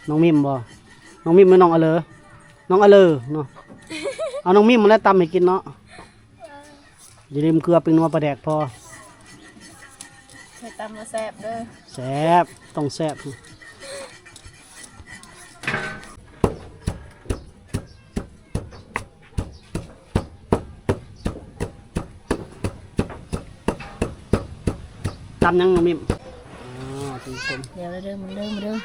น้องมิมบ่น้องมิมไม่น้องอเลอน้องอเลอเนาะเอาน้องมิมมาแล้วตำให้กินเนาะอย่าลืมเกลือเป็นนัวปลาแดกพอให้ตำมาแซ่บเด้อแซ่บต้องแซ่บตำยังน้องมิมทุกคนเดี๋ยวเด้อมันเด้อ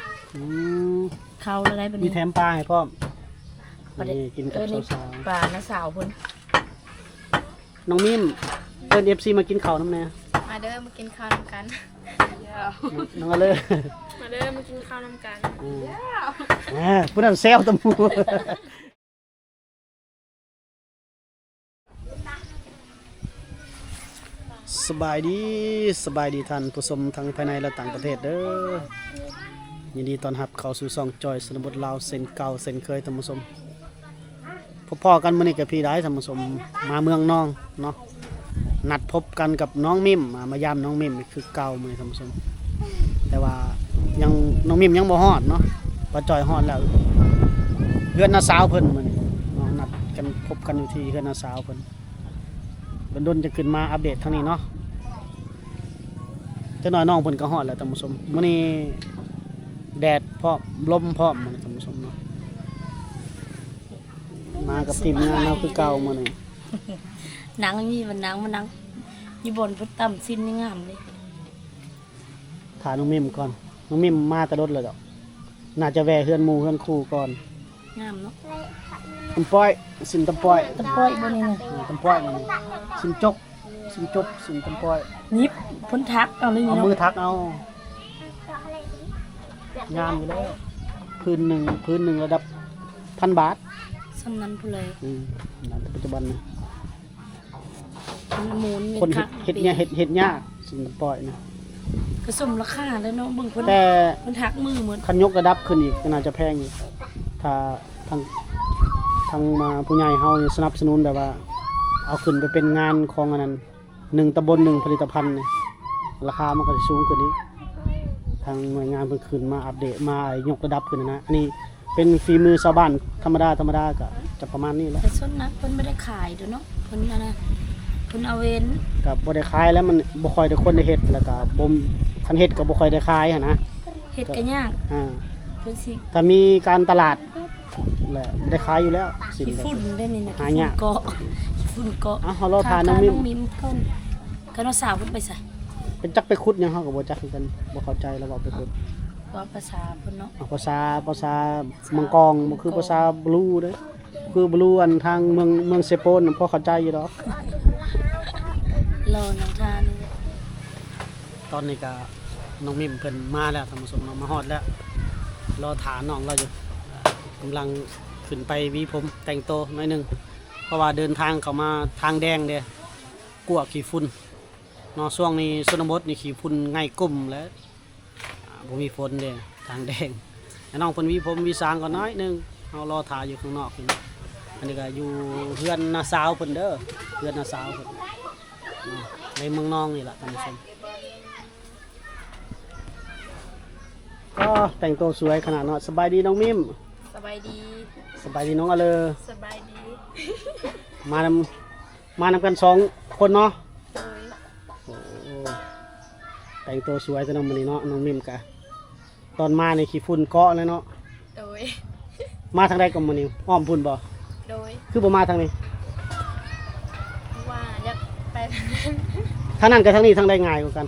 เข้าอะไรแบบมีนี้แถมปลาให้พ่อม นี่กินกับสาว ปลาหน้าสาวพุ่นๆน้องมิมเอิ้น FC มากินข้าวน้ำแน่มาเด้อมากินข้าวน้ำกันน้องอเลอมาเด้อมากินข้าวน้ำกันพูดนั้นแซวตะมูสบายดีท่านผู้ชมทั้งภายในและต่างประเทศเด้อยินดีต้อนรับเข้าสู่ช่องจอยสนบทลาวเส้นเก่าเส้นเคยท่านผู้ชมพอๆกันมื้อนี้กับพี่ได้ท่านผู้ชมมาเมืองน้องเนาะนัดพบกันกับน้องมิมมายามน้องมิมคือเก่ามื้อท่านผู้ชมแต่ว่ายังน้องมิมยังบ่ฮอดเนาะบ่จอยฮอดแล้วเฮือนน้าสาวเพิ่นมื้อนี้เนาะนัดกันพบกันอยู่ที่เฮือนน้าสาวเพิ่นดนจะขึ้นมาอัปเดตทางนี้เนาะเจ้าน้อยน้องเพิ่นก็ฮอดแล้วท่านผู้ชมมื้อนี้แดดพร้อมลมพร้อมมื้อนี้ท่านผู้ชมเนาะมากับทีมงานเราคือเก่ามื้อนี้หนังมีมันหนังมันหนังอยู่บนพุทธต่ำสิ้นนี่งามเลยถ่ายน้องมิมก่อนน้องมิมมาแต่รถเลยดอกน่าจะแวะเฮือนหมู่เฮือนคู่ก่อนงามเนาะตำป้อยสินตำป้อยตะป้อยบนนี้นะตำป้อยนี่สินจกสินตำป้อยยิบพ้นทักเอาเลยเอามือทักเอางามอยู่แล้วพื้นหนึ่งระดับ1,000 บาทสำนันผู้เลยนั่นปัจจุบันนะมูลคนเห็ดเนี่ยเห็ดยากสินตำป้อยนะกระสมราคาแล้วเนาะบึงพ้นแต่พ้นทักมือเหมือนคันยกระดับขึ้นอีกก็น่าจะแพงอีกถ้าทางมาผู้ใหญ่เฮาสนับสนุนแบบว่าเอาขึ้นไปเป็นงานของอันนั้น1 ตำบล 1 ผลิตภัณฑ์เนี่ยราคามันก็จะสูงขึ้นนี้ทางหน่วยงานเพิ่นขึ้นมาอัปเดตมายกระดับขึ้นนะอันนี้เป็นฝีมือชาวบ้านธรรมดาก็จะประมาณนี้แหละแต่ส่วนนักเพิ่นไม่ได้ขายเด้อเนาะเพิ่นนะเพิ่นเอาเว้นก็บ่ได้ขายแล้วมันบ่ค่อยได้คนได้เฮ็ดแล้วก็บ่คันเฮ็ดก็บ่ค่อยได้ขายหั่นนะเฮ็ดก็ยากเพิ่นสิถ้ามีการตลาดแหละได้ขายอยู่แล้วสิ่งฝุ่นได้นี่นะหายากเกาะฝุ่นเกาะเฮารอทานน้องมิมเพิ่นก็น้องสาวเพิ่นไปใส่เป็นจักไปขุดหยังเฮาก็บ่จักคือกันบ่เข้าใจแล้วว่าไปขุดว่าภาษาเพิ่นเนาะภาษามังกรบ่คือภาษาบลูเด้คือบลูอันทางเมืองเซโปนพอเข้าใจอยู่ดอกรอน้องทานตอนนี้ก็น้องมิมเพิ่นมาแล้วท่านผู้ชมมาฮอดแล้วรอถาน้องเราอยู่กำลังขึ้นไปวีผมแต่งโตหน่อยนึงเพราะว่าเดินทางเข้ามาทางแดงเด้กลัวขี้ฝุ่นเนาะช่วงนี้ชนบทนี่ขี้ฝุ่นง่ายกุ่มแล้วบ่มีฝนเด้ทางแดงให้น้องเพิ่นวีผมวีสางก่อนน้อยนึงเฮารอถาอยู่ข้างนอกนี่อันนี้ก็อยู่เฮือนน้าสาวเพิ่นเด้อเฮือนน้าสาวเพิ่นในเมืองนองนี่ล่ะท่านผู้ชมก็แต่งตัวสวยขนาดเนาะสบายดีน้องมิมสบายดีน้องอเลอสบายดีมานำกัน2 คนเนาะโอ้แต่งตัวสวยแต่น้องมื้อนี้เนาะน้องมิมกะตอนมาในขี้ฝุ่นเกาะเลยเนาะโดยมาทางใดก็มื้อนี้อ้อมพุ่นบ่โดยคือบ่มาทางนี้ว่าอยากไปทางนั้นกับทางนี้ทางใดง่ายกว่ากัน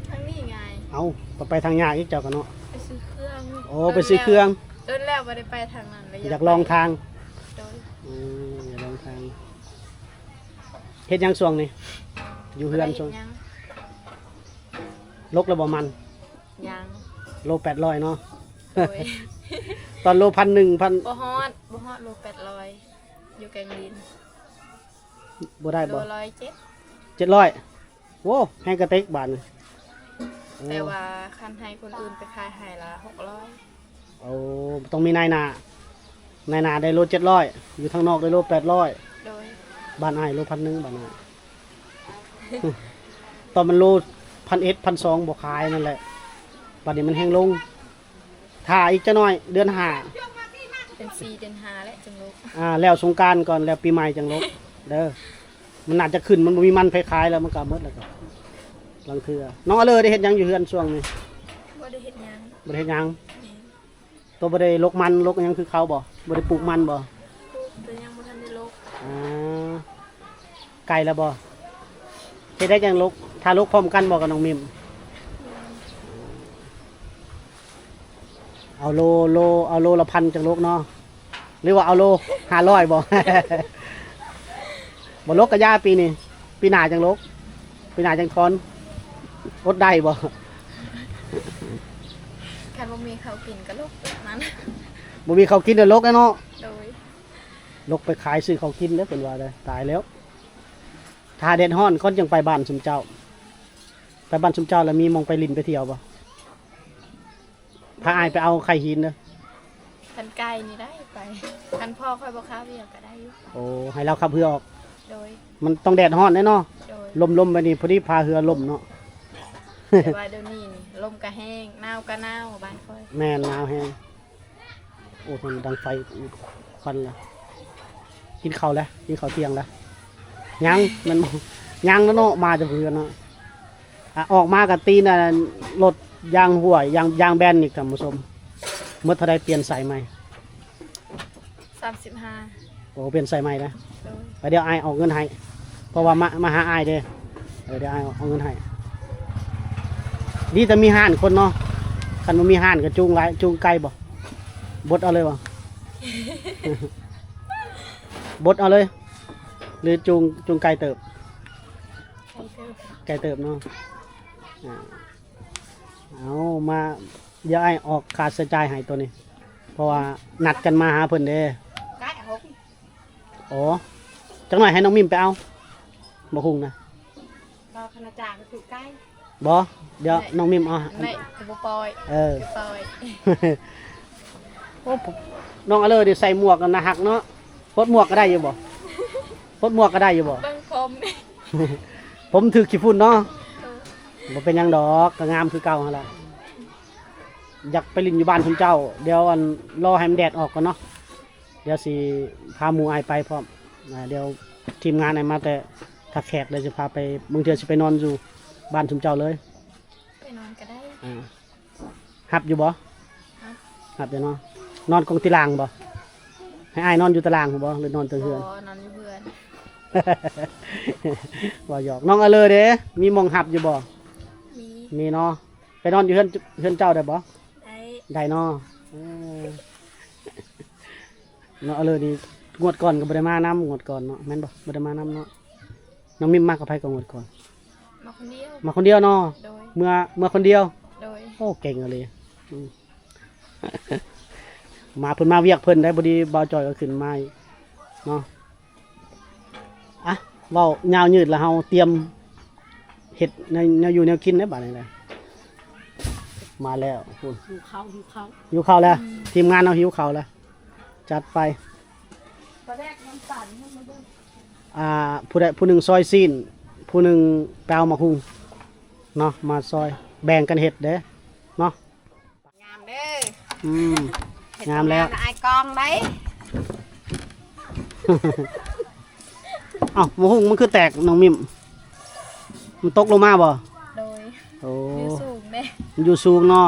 ทางนี้ง่ายเอาไปทางยากอีกเจ้ากันเนาะไปซื้อเครื่องโอ้ไปซื้อเครื่องเดินแล้วบ่ได้ไปทางนั้นเลยอยากลองทางโดยอยากลองทางเฮ็ดยังช่วงนี้อยู่เฮือนช่วงลกแล้วบ่มันยังโล800เนาะตอนโล1,100บ่ฮอดโล800อยู่แกงลินบ่ได้บ่โล700โว้แพงกระเต็กบาทแต่ว่าคันให้คนอื่นไปขายให้ละ600โอ้ต้องมีนายนาได้โล700อยู่ทางนอกได้โล800โดยบ้านอ้ายโล1,100บ้านอ้ายตอนมันโล1,100 1,200บ่ขายนั่นแหละบัดนี้มันแห้งลง ถ่าอีกจะน้อยเดือนห้า เป็น4เดือน5แล้วจังลก แล้วสงกรานต์ก่อนแล้วปีใหม่จังลบเด้อมันอาจจะขึ้นมันบ่มีมันคล้ายๆแล้วมันก็หมดแล้วก็ลังเทื่อน้องเอาเลยได้เฮ็ดหยังอยู่เฮือนช่วงนี้ บ่ได้เฮ็ดหยัง บ่ได้เฮ็ดหยังตัวบ่ได้ลกมันลกหยังคือเขาบ่บ่ได้ปลูกมันบ่ แต่ยังบ่ทันได้ลก ไก่แล้วบ่เฮ็ดได้จังลกถ้าลกพร้อมกันบ่กับน้องมิมเอาโลละพันจังลกเนาะหรือว่าเอาโล500บ่ บ่ลกกะยาปีนี้ปีหน้าจังลกปีหน้าจังทอนอดได้บ่ คันบ่มีข้าวกินก็ลกแบบนั้น บ่มีเขาวกินเด้อลกแล้วเนาะ โดย ลกไปขายซื้อเขาวกินเด้อเพิ่นว่าเด้อตายแล้วถ้าแดดร้อนก่อนจังไปบ้านซุมเจ้า ไปบ้านซุมเจ้าแล้วมีหมองไปลินไปเที่ยวบ่พาอ้ายไปเอาไข่หินเด้อ คันไก่นี่ได้ไปคันพ่อค่อยบ่ค้าเวียกก็ได้อยู่ โอ้ให้เราขับเรือออก โดย มันต้องแดดร้อนแน่เนาะ โดย ลมๆไปนี่พอดีพาเรือล่มเนาะ แต่ว่าเดี๋ยวนี้นี่ลมก็แห้งหนาวก็หนาวบ้านค่อย แม่นหนาวแฮงโอ้มันดังไฟควันละกินข้าวแล้วกินข้าวเที่ยงแล้วยังมันยังแล้วเนาะมาจะเพื่อนเนาะออกมากับตีน่ะรถยางห่วยยางแบนอีกท่านผู้ชมเมื่อเท่าใดเปลี่ยนสายใหม่ 35 โอ้เปลี่ยนสายใหม่นะ โดย ไปเดี๋ยวไอายเอาเงินให้เพราะว่ามาหาไอายเด้เดี๋ยวไอายเอาเงินให้ดีแต่มีห้านคนเนาะคันมันมีห้านก็จูงไก่บ่บดเอาเลยบ่ บดเอาเลย หรือจูงไก่เติบ ไก่เติบเนาะเอามาเดี๋ยวไอออกค่าใช้จ่ายให้ตัวนี้ เพราะว่านัดกันมาหาเพิ่นเด้ ไก่หก โอ้จังหน่อยให้น้องมิมไปเอาบ่คุ้งนะ รอคณาจารย์ก็ถูกไก่ บ่เดี๋ยวน้องมิมเอา ไม่ก็บ่ปล่อย เออ บ่ปล่อย โอ้น้องเอาเลยดิใส่หมวกกันนะหักเนาะพดหมวกก็ได้อยู่บ่พดหมวกก็ได้อยู่บ่ เบิ่งผม ผมถือขี้ฝุ่นเนาะบ่เป็นหยังดอกก็งามคือเก่าหั่นล่ะอยากไปลินอยู่บ้านคุณเจ้า เดี๋ยวอันรอให้มันแดดออกก่อนเนาะเดี๋ยวสิพาหมู่อายไปพร้อมเดี๋ยวทีมงานอายมาแต่ถ้าแขกเดี๋ยวจะพาไปบางเทื่อสิไปนอนอยู่บ้านคุณเจ้าเลย ไปนอนก็ได้ หับอยู่บ่ ครับ หับอยู่เนาะนอนกองตีรางบ่ให้อายนอนอยู่ตารางบ่หรือนอนเตียงเฮือน บ่นอนอยู่เพื่อน บ่หยอกน้องเอาเลยเด้มีหมองหับอยู่บ่ มี มีเนาะไปนอนอยู่เฮือนเจ้าได้บ่ ได้ ได้เนาะเนาะเอาเลยนี่งวดก่อนก็บ่ได้มานำงวดก่อนเนาะแม่นบ่บ่ได้มานำเนาะน้องมิมมากับไผก็งวดก่อน มาคนเดียว มาคนเดียวเนาะ โดย เมื่อคนเดียว โดย โอ้เก่งเลยอืม มาเพิ่นมาเวียกเพิ่นได้บ่ดีบ่าวจอยก็ขึ้นมาอีกเนาะอ่ะเว้ายาวยืดแล้วเฮาเตรียมเฮ็ดในแนวอยู่แนวกินได้บัดนี้แหละมาแล้วคุณ หิวข้าว หิวข้าวแล้ว ทีมงานเอาหิวข้าวแล้ว จัดไป ตอนแรกมันสั่นมันเบิ่ง ผู้หนึ่งซอยซีนผู้หนึ่งแปลวมาคุงเนาะมาซอยแบ่งกันเห็ดเด้เนาะ งามเด้อ อืม งามแล้ว ไอ้กองได้ เอ้ามาคุงมันคือแตกน้องมิมมันตกลงมาบ่ โดย โอ้ อยู่สูงเด้ มันอยู่สูงเนาะ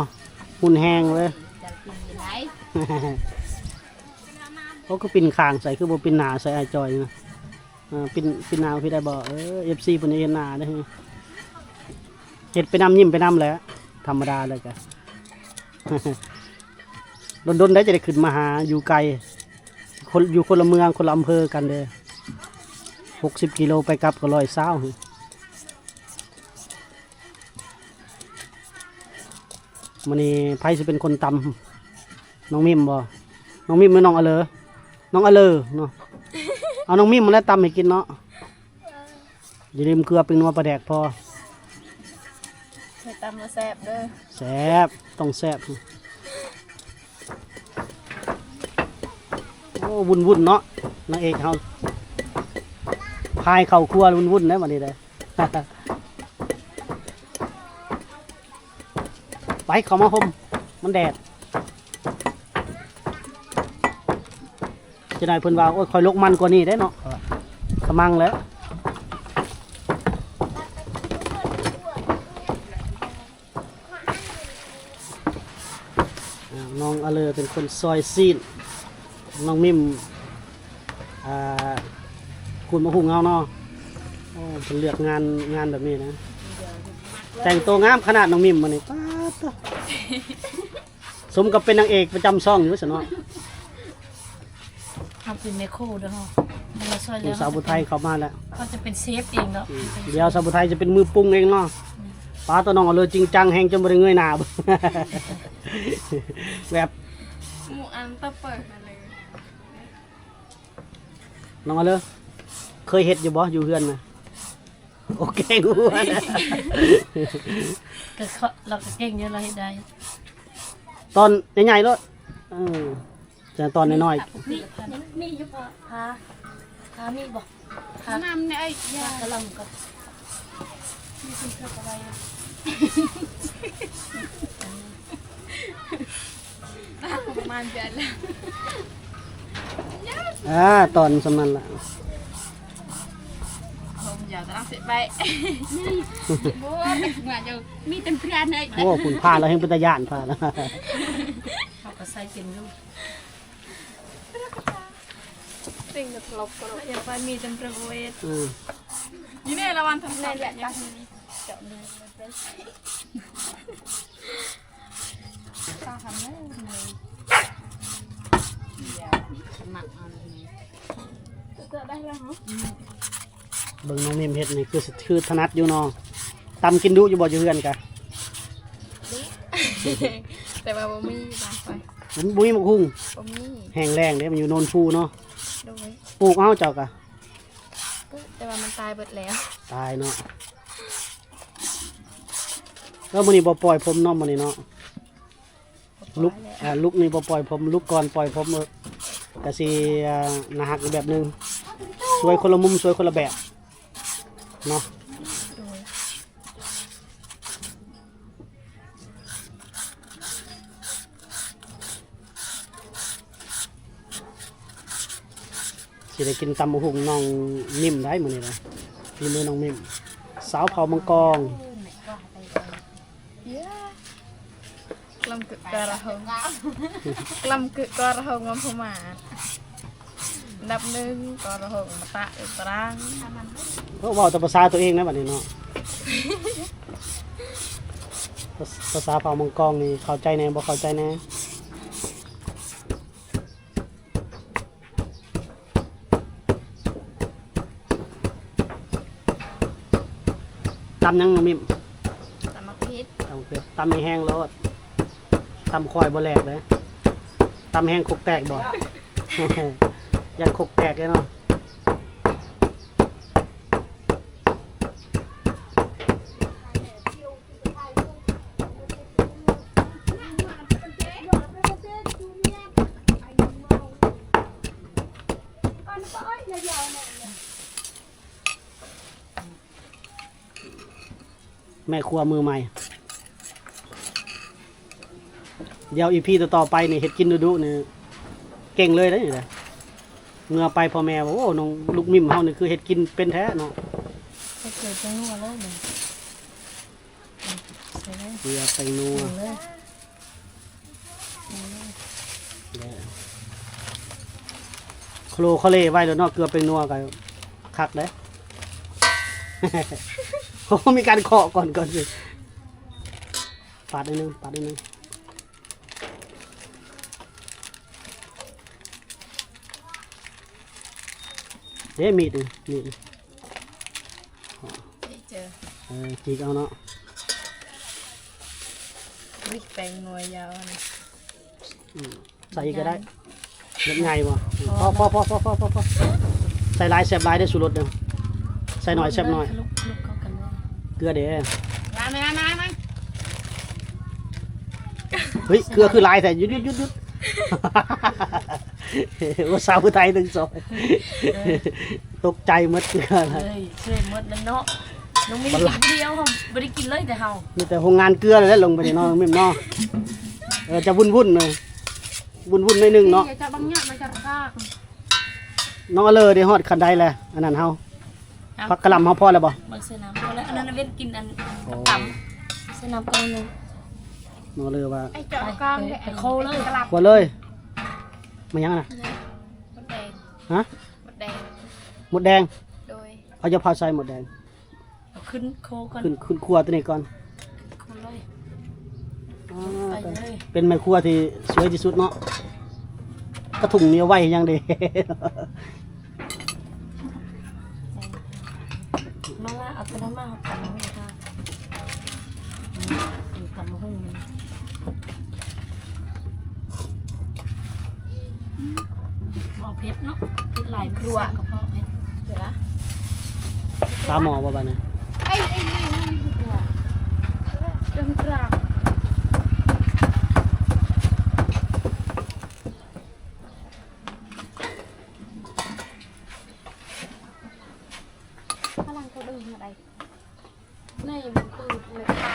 หุ่นแห้งเลย จะกินอยู่ไหน เขาก็ปิ่นคางใส่คือบ่ปิ่นหนาใส่ไอจอยนะปิ่นหนาพี่ได้บ่FC เพิ่นเฮ็ดหน้าเด้อเฮ็ดไปนำยิ้มไปนำแหล้วธรรมดาเลยจ้ะ ดนๆได้จะได้ขึ้นมาหาอยู่ไกลคนอยู่คนละเมืองคนละอำเภอกันเด้60 กิโลไปกลับก็120มื้อนี้ไผสิเป็นคนตำน้องมิมบ่น้องมิมหรือน้องอเลอน้องอเลอเนาะเอาน้องมิมมาแล้วตำให้กินเนาะอย่าลืมเกลือเป็นนัวปลาแดกพอ เฮ็ดตำมาแซ่บเด้อ แซ่บต้องแซ่บโอ้วุ่นเนาะนางเอกเฮาพายเข่าครัววุ่นนะวันนี้เลย ไปเข้ามาห่มมันแดด จะได้เพิ่นว่าโอ้ยคอยลกมันกว่านี้ได้เนาะขมังแล้วน้องอเลอเป็นคนซอยซีนน้องมิมคุณมาหุงเอาเนาะโอ้เป็นเลือกงานแบบนี้นะแต่งตัวงามขนาดน้องมิมมาเนี่ยป๊าดสมกับเป็นนางเอกประจำช่องอยู่สิเนาะ ทำเป็นแมคโครเด้อฮะมันมาช่วย คุ แล้ ณ ว สาวบุไทยเข้ามาแล้ว เขาจะเป็นเซฟเองเนาะ เดี๋ยวสาวบุไทยจะเป็นมือปรุงเองเนาะป้าตัวน้องเอาเลยจริงจังแหงจนบ่ได้เงยหน้า แบบ หมูอันตะเปิดมาเลย น้องเอาเลยเคยเฮ็ดอยู่บ่อยู่เฮือนน่ะโอเคกูว่านะ ก็เราก็เก่งเยอะเราให้ได้ ตอนใหญ่ๆแล้วแต่ตอนน้อย มีอยู่พามีบ่พา น้ำเนี่ยไอ้ยาก ระลำก็มีคุณเชื่ออะไร ประมาณเดือนแล้ว ๆตอนสำนั้นล่ะ ผมอยากจะรักเสร็จไปบัวเป็นเหมือนจะมีเต็มเพื่อนเลย โอ้คุณพาแล้วให้เป็นตาย่านพาแล้ว เขาก็ใส่เป็นลูก สิ่งจะลบก็ลบอย่าไปมีเต็มประเวท อืม ยี่เนี่ยระวังทำแน่แหละตั้งเจาะเลยตาทำได้เลยขนาดนี้จะได้แล้วเหรอ เบิ่งน้องมิมเฮ็ดนี่คือถนัดอยู่เนาะตำกินดุอยู่บ่อยู่เฮือนกะ แต่ว่าบ่มีบางไป มันบ่มีมักหุ่ง บ่มี แห้งแล้งเด้มันอยู่โนนฟูเนาะ ดูไว้ ปลูกเอาเจ้ากะ แต่ว่ามันตายเบิดแล้ว ตายเนาะแล้วมื้อนี้บ่ปล่อยผมเนาะมื้อนี้เนาะลุกนี่บ่ปล่อยผมลุกก่อนปล่อยผมก็สิน่าฮักอีกแบบนึงสวยคนละมุมสวยคนละแบบเนาะ ดูไว้ สิได้กินตำบักหุ่งน้องมิมได้มื้อนี้นะมีมือน้องมิมสาวเผามังกร เยอะกลำกึกกระหงกลำกึกกระหงมันพมาดับหนึ่งกระหงมาตะอยู่ตาราง เพราะเว้าแต่ภาษาตัวเองนะบัดนี้เนาะ ภาษาเผามังกรนี่เข้าใจแน่บ่เข้าใจแน่ตำยังน้องมิม ตำมักพิษ ตำไม่แห้งรสตำคอยบ่แหลกเลยตำแห้งคกแตกบ่ ยันคกแตกเลยเนาะแม่ครัวมือใหม่ เดี๋ยวอีพีต่อๆไปนี่เห็ดกินดุๆนี่เก่งเลยนะนี่แหละเงือไปพ่อแม่บอกโอ้น้องลูกมิมเฮานี่คือเห็ดกินเป็นแท้เนาะ ก็เกิดจังหัวเลยเลยใส่เลย เกลือไปนัว เลย โคลเคาเลไว้แล้วเนาะเกลือไปนัวกันคักเด้ โอ้มีการเคาะก่อนสิปาดนิดนึงเด้มีดนี่ เจอ จีกเอาเนาะ วิกแปลงนัวยาวนะ ใส่อีกก็ได้เล็กไงบ่พอใส่ลายแซ่บลายได้สุรสเด้อใส่หน่อยแซ่บหน่อย ลุกเข้ากันเลย เกลือเด้ มา เฮ้ยเกลือคือลายแต่หยุด ว่าสาวไทยถึงซอยตกใจหมดเกลืออะไร เลยช่วยหมดเลยเนาะน้องมีกินเดียวเขาไม่ได้กินเลยแต่เฮา มีแต่โรงงานเกลือเลยลงไปในนอนไม่นอจะวุ่นเลยวุ่นในหนึ่งเนาะ จะบังเนี่ยมันจะราก น้องเอาเลยได้ฮอดคันใดแหละอันนั้นเฮาพักกะหล่ำเฮาพอแล้วบ่ บางเสน้ำพอแล้วอันนั้นเว้นกินอันต่ำเสน้ำก็นึง น้องเอาเลยว่า ไอ้เจาะกล้องเนี่ย ไปโคเลย กลับ กว่าเลยมันยังน่ะ มดแดง ฮะ มดแดง หมดแดง โดย เอาจะพาใส่หมดแดง ขึ้นโคก่อน ขึ้นครัวตัวนี้ก่อน โคเลย อ๋อ ไปเลย เป็นแม่ครัวที่สวยที่สุดเนาะกระถุงนี้เอาไว้ยังดี มาละเอาตัวนั้นมาเอาตำให้ค่ะตำให้มันเอาเพชรเนาะเพชรลายครัวกระเพาะเพชร เดี๋ยวนะ ตามหมอบ่บัดนี้ ไอ้นี่มันหัวเดินกลับพลังเขาดึงอะไรนี่มันปืนเลยต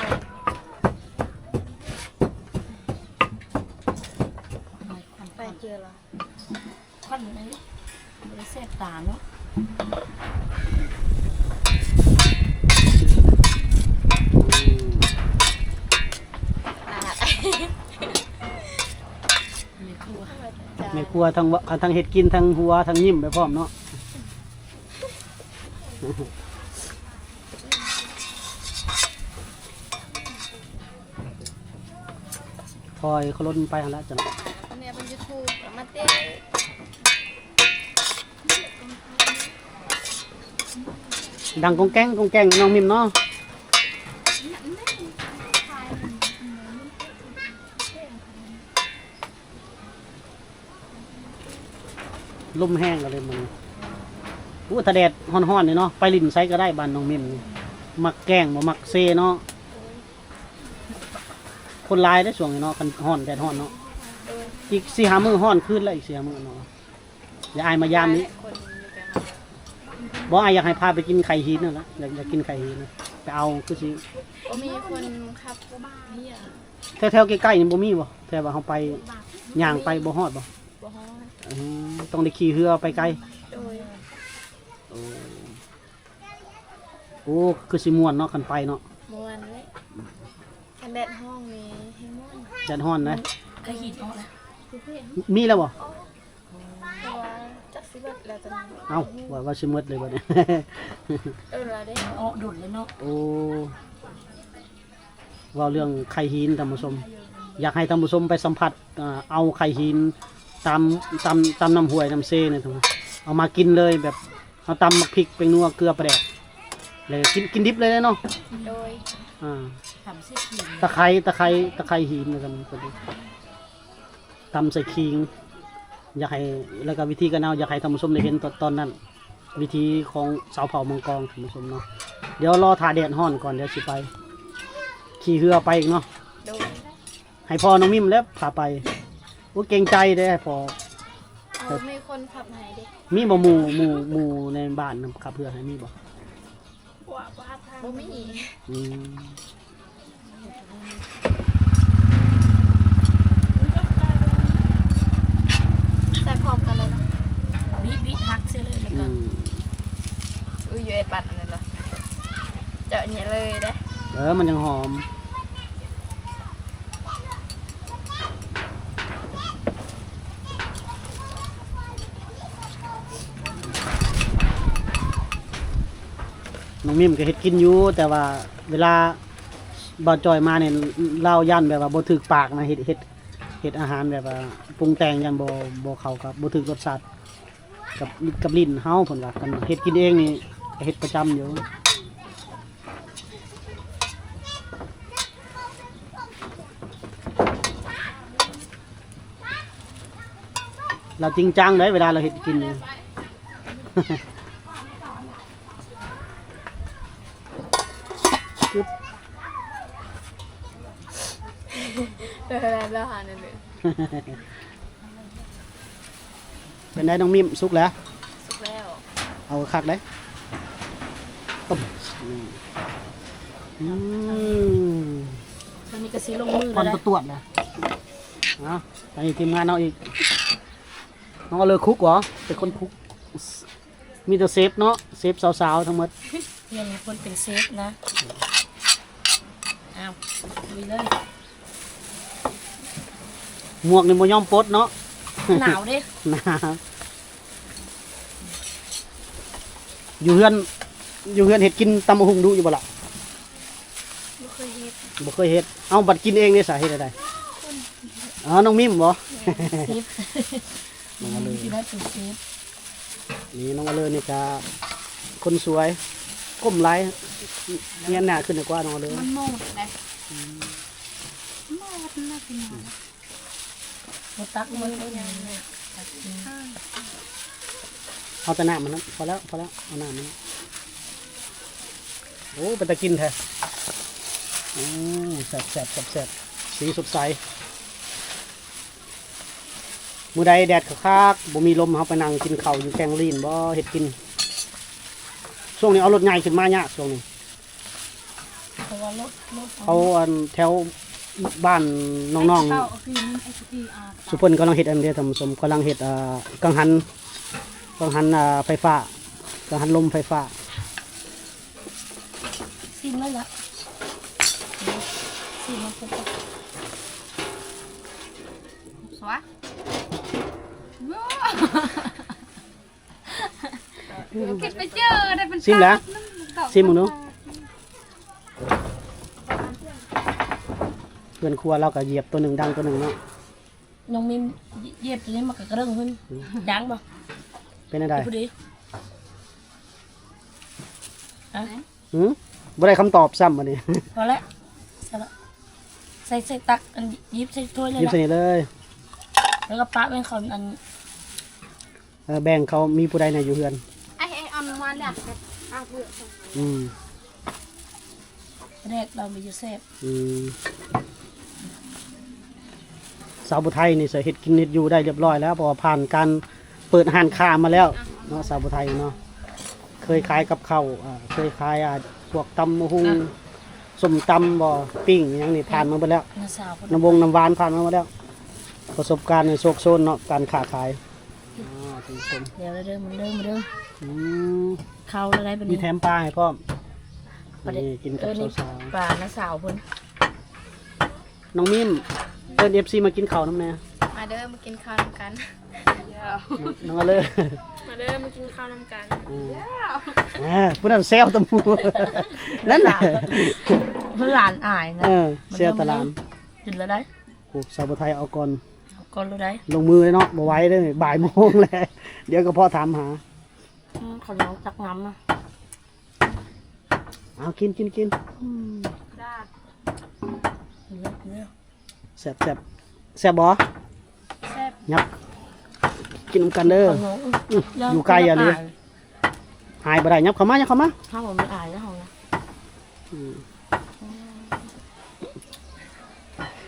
าย ไปเจอแล้ว ควันนี้บริเสธตาเนาะไม่ครัว แม่ครัวทั้งเฮ็ดกินทั้งหัวทั้งยิ้มไปพร้อมเนาะ คอยเขาล้นไปหั่นละจ้ะ อันนี้เป็นยูทูบมาเต้ ดังกองแก้งน้องมิมเนาะลมแห้งก็เลยมันอู้ถ้าแดดฮ้อนๆนี่เนาะไปลิ้นไสก็ได้บ้านน้องมิมนี่มักแกงบ่มักเซเนาะคนหลายได้อช่วงนี้เนาะคันฮ้อนแดดฮ้อนเนาะอีก4-5 มื้อฮ้อนขึ้นแล้วอีก4-5 มื้อเนาะอย่าอายมายามนี้ คนมีกัน บ่อายอยากให้พาไปกินไข่หินนั่นล่ะอยากกินไข่หินนะไปเอาคือสิ มีคนขับเฮีย แถวๆใกล้ๆนี่บ่มีบ่แถวว่าเฮาไปย่างไปบ่ฮอดบ่ บ่ฮอด ต้องได้ขี่เรือไปไกล โดย โอ้คือสิม่วนเนาะคันไปเนาะ มวนเลยคันแดดห้องนี้ให้ม่วน แดดฮ้อนนะ กระหิดออกแล้ว คือเพื่อน มีแล้วบ่ ตัวจักสิเบิดแล้วตอนนี้ เอ้าว่าสิหมดเลยบัดนี้ เราได้ ออกดุดเลยเนาะ โอ้เว่าเรื่องไข่หินท่านผู้ชมอยากให้ท่านผู้ชมไปสัมผัสเอาไข่หินตามน้ำห้วยน้ำเซเนี่ยท่านผู้ชมเอามากินเลยแบบเอาตำมักพริกเป็นนัวเกลือปลาแดกเลยกินดิบเลยเนาะ โดย อ่า ทำเส้นขีด ตะไคร้หินนะครับตำใส่ขิงอยากให้แล้วก็วิธีการเอาอยากให้ท่านผู้ชมได้เห็นตอนนั้น วิธีของสาวเผ่ามังกรท่านผู้ชมเนาะเดี๋ยวรอถ่าแดดฮ้อนก่อนเดี๋ยวสิไปขี่เรือไปอีกเนาะ โดย ให้พ่อน้องมิมแล้วพาไปว่าเก่งใจได้อพอ เอามีคนขับให้เด็ก มีบ่หมู่ในบ้านนำขับเรือให้มีบ่ บ่มี อืม ใส่พร้อมกันเลยเนาะ วิทักเสียเลยแล้ว อื ก็ ม อุ้ยอยู่ไอ้ปัดอันนั้นเหรอเจาะเนี่ยเลยเด้ มันยังหอมน้องมิมก็เฮ็ดกินอยู่แต่ว่าเวลาบ่าวจอยมาเนี่ยเล่าย่านแบบว่าบ่ถึกปากนะเฮ็ดอาหารแบบว่าปรุงแต่งยันบ่เข้ากับบ่ถึกรสชาติกับลิ้นเฮาเพิ่นว่ากันเฮ็ดกินเองนี่ก็เฮ็ดประจำอยู่เราจริงจังเลยเวลาเราเฮ็ดกินนี่ แล้วหานั่นเลย เป็นได้น้องมิมสุกแล้ว สุกแล้ว เอาคักได้ต้มอืม ตอนนี้ก็สีลงมือ ควัน แล้ว ตรวจนะเอาอันนี้ทีมงานเอาอีกน้องเอาเลยคุกเหรอเป็นคนคุก มีแต่เซฟเนาะเซฟสาวๆทั้งหมด เพื่อนคนเป็นเซฟนะอ้าวลุยเลย หมวกนี่บ่ยอมปลดเนาะ หนาวดิ หนาวอยู่เฮือนเฮ็ดกินตำบักหุ่งดูอยู่บ่ล่ะ บ่เคยเฮ็ด บ่เคยเฮ็ดเอาบัดกินเองนี่สาเหตุใดอ๋อน้องมิมบ่ เซฟ น้องอเลอ ที่ได้เป็นเซฟ นี่น้องอเลอนี่ก็คนสวยก้มไหลเงียนหน้าขึ้นดีกว่าน้องอเลอ มันโมดเลยโมดน่ากินหน่อย หมดตักมันก็ยัง เอาแต่น้ำมันนั้นพอแล้วเอาน้ำมันโอ้เป็นตะกินแท้โอ้แซ่บสีสดใสมื้อใดแดดคักๆบ่มีลมเฮาไปนั่งกินข้าวอยู่แกงลีนบ่เฮ็ดกินช่วงนี้เอารถใหญ่ขึ้นมายากช่วงนี้ เพราะว่ารถ เอาอันแถวบ้านน้องๆสุพลกำลังเฮ็ดอันเดียวทำสมกำลังเฮ็ดกังหันไฟฟ้ากังหันลมไฟฟ้า ซิมเลยละซิมมันเป็น สวยคิดไปเจอได้เป็น ซิมแล้วซิมมึงดูเพื่อนครัวเราก็เหยียบตัวหนึ่งดังตัวหนึ่งเนาะ น้องมิมเย็บตัวนี้มันก็กระเรื่องขึ้นดังป่ะ เป็นอะไร พอดี บ่ได้คำตอบซ้ำวันนี้ พอแล้วใส่ตักอันยิบใส่ถ้วยเลย หยิบ นะ ใส่เลย แล้วก็ปะเป็นคนอัน แบ่งเขามีผู้ใดในอยู่เฮือน ไอ้เอามาเนี่ยเอาเบื่อ อืม แรกเรามีอยู่แซ่บ อืมสาวบุไทยนี่เสยเฮ็ดกินเฮ็ดอยู่ได้เรียบร้อยแล้วเพราะว่าผ่านการเปิดห้านค้ามาแล้วเนาะสาวบุไทยเนาะเคยขายกับข้าวเคยขายพวกตำมะฮุงส้มตำบ่ปิ้งอหยังนี่ผ่านมาหมดแล้ว น้าสาวคน น้ำวงน้ำหวานผ่านมาหมดแล้ว ประสบการณ์ในโซกโซนเนาะการค้าขายคุณผู้ชม เดี๋ยวเริ่มมันเริ่ม อืม เข้าแล้วได้เป็น มีแถมปลาให้พร้อม ประเด็น นี่กินกับ นี่ สาว ปลาน้าสาวคน ๆน้องมิมเอิ้น FC มากินข้าวน้ำแน่ มาเด้อมากินข้าวนำกัน น้องอะเลย มาเด้อมากินข้าวนำกัน ผู้นั้นแซวตะมูนั่นน่ะ เพื่อนหลานอายนะ แซวตะลาน กินแล้วได้ โอ้สาวไทยเอาก่อน ก่อนแล้วได้ ลงมือเลยเนาะบ่ไหว้เด้อบ่ายโมงแล้ว เดี๋ยวก็พ่อถามหา ขอน้องตักน้ำนะ เอากิน จ้า เนื้อ แซ่บบ่ แซ่บ ยับกินนำกันเด้อ ขอน้อง อยู่ไกลอ่ะเลยหายบ่ได้ยับเข้ามา ถ้าผมไม่อายแล้วเหรอนะ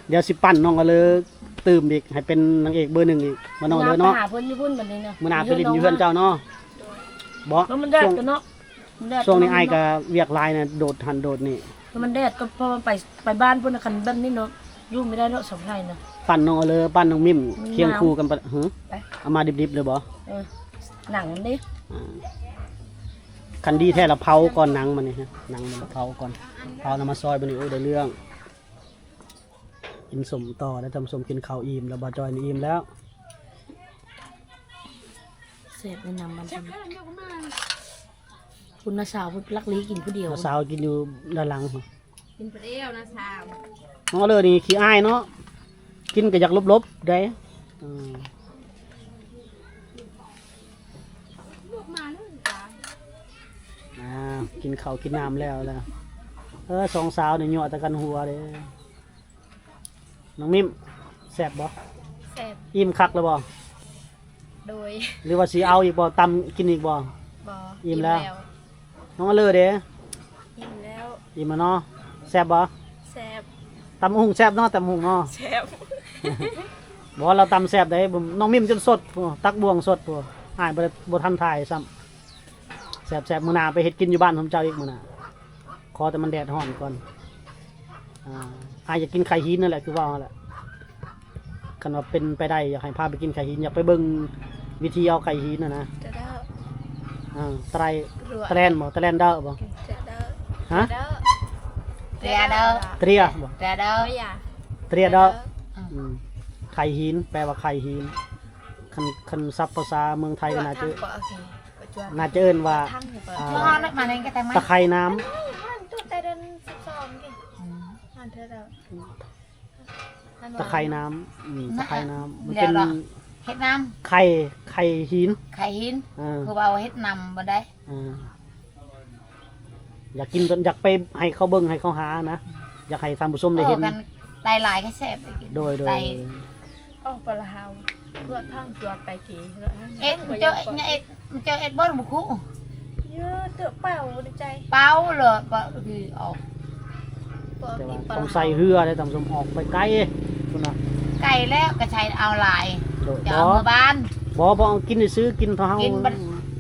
เดี๋ยวสิปั้นน้องอะเลยตื่มอีกให้เป็นนางเอกเบอร์หนึ่งอีกมาน้องเลยเนาะ หาเพื่อนญี่ปุ่นแบบนี้นะ มื้อหน้าไปลินอยู่เพื่อนเจ้าเนาะบ่ แล้วมันแดดกันเนาะ ช่วงนี้อ้ายก็เวียกลายน่ะโดดหันโดดนี่ แล้วมันแดดก็พอไปบ้านเพื่อนคันแบบนี้เนาะยุ่งไม่ได้เนาะสองไทยนะ ปั้นน้องอะเลยปั้นน้องมิมเคียงคู่กันปะหึ ไป เอามาดิบๆเลยบ่ หนังมันดิ คันดีแท้ละเผาก่อนหนังมันนี่ฮะหนังมันเผาก่อนเผานำมาซอยบัดนี้โอ้ได้เรื่องกินสมต่อแล้วทำสมกินข้าวอิ่มแล้วบ่จอยนี่อิ่มแล้ว เสพในน้ำมันคุณน้าสาวคุณรักลี้กินผู้เดียว สาวกินอยู่ด้านหลังพุ่น กินไปเดียวนะสาว น้องอะเลยนี่ขี้อายเนาะกินก็อยากลบๆได้อืม ลูกมาแล้วจ้า กินข้าวกินน้ำแล้วสองสาวเนี่ยยั่วตะกันหัวเลยน้องมิมแซ่บบ่ แซ่บ อิ่มคักแล้วบ่ โดย หรือว่าสิเอาอีกบ่ตำกินอีกบ่ บ่ อิ่มแล้ว น้องอะเลยเด้ อิ่มแล้ว อิ่มแล้วเนาะแซ่บบ่ แซ่บ ตำหุงแซ่บเนาะตำหุงเนาะ แซ่บ บอกว่าเราตำแซ่บได้บ่น้องมิมจนสดพวกตักบวงสดพวกหายบ่ทันถ่ายซ้ำแซ่บมื้อหน้าไปเฮ็ดกินอยู่บ้านของเจ้าอีกมื้อหน้าขอแต่มันแดดร้อนก่อนอยากกินไข่หินนั่นแหละคือว่าแหละคันว่าเป็นไปได้อยากให้พาไปกินไข่หินอยากไปเบิ่งวิธีเอาไข่หินนะ จะได้ ไตรแตรนบ่แตรนเด้อบ่ จะเด้อ ฮะ เด้อ เตรียเด้อ เตรียบ่ เตรียเด้อ เด้ออย่า เตรียเด้อไข่หินแปลว่าไข่หินคันศัพท์ภาษาเมืองไทยก็น่าจะ ก็โอเคก็จวน น่าจะเอิ้นว่า ทั้งอยู่เปิด ชื่อฮอนมาเลยก็แต่ไม่ ตะไคร่น้ำ ตัวแต่เดิน12กิหันเธอเด้อ ตะไคร่น้ำตะไคร่น้ำมันเป็น เฮ็ดน้ ไข่หิน ำไข่หิน อ่า คือเอาเฮ็ดนำบ่ได้ อยากกินอยากไปให้เขาเบิ่งให้เขาหานะอยากให้ท่านผู้ชมได้เห็น กันได้หลายก็แซ่บ โดย ได้ ออกปลาเฮาเพื่อทั้งจวดไปกี่เพื่อทั้ง เอ็ดเจอเอ็ดเจอเอ็ดบ่บ่คู่ เยอะเตื้อเป่าในใจ เป้าเลยบ่คือออก แต่ว่าต้องใส่เหือได้ท่านผู้ชมออกไปไกลพุ่นน่ะ ไก่แล้วก็ใช้เอาหลาย โดย จะเอามาบ้าน บ่เอากินซื้อกินเท่าเฮา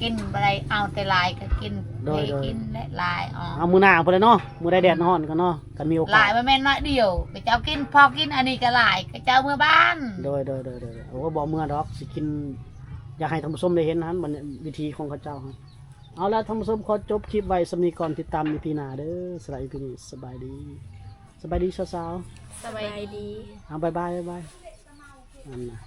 กินอะไรเอาแต่ลายก็กิน โดย กินและลายอ๋อ เอามื้อหน้าพุ่นเลยเนาะมื้อใดแดดร้อนกันเนาะกันมีโอกา ลาย ส มันแม่นน้อยเดียวก็เจ้ากินพอกินอันนี้ก็ลายก็เจ้าเมื่อบ้าน โดยโอ้บ่มื้อดอกสิกินอยากให้ท่านผู้ชมได้เห็นนั้นมันวิธีของเขาเจ้าครับเอาล่ะท่านผู้ชมขอจบคลิปไว้สำนี้ก่อนติดตาม EP หน้าเด้อสำหรับ EP นี้สบายดีสาว สบายดี ๆเอาบ๊ายบายอันน่ะ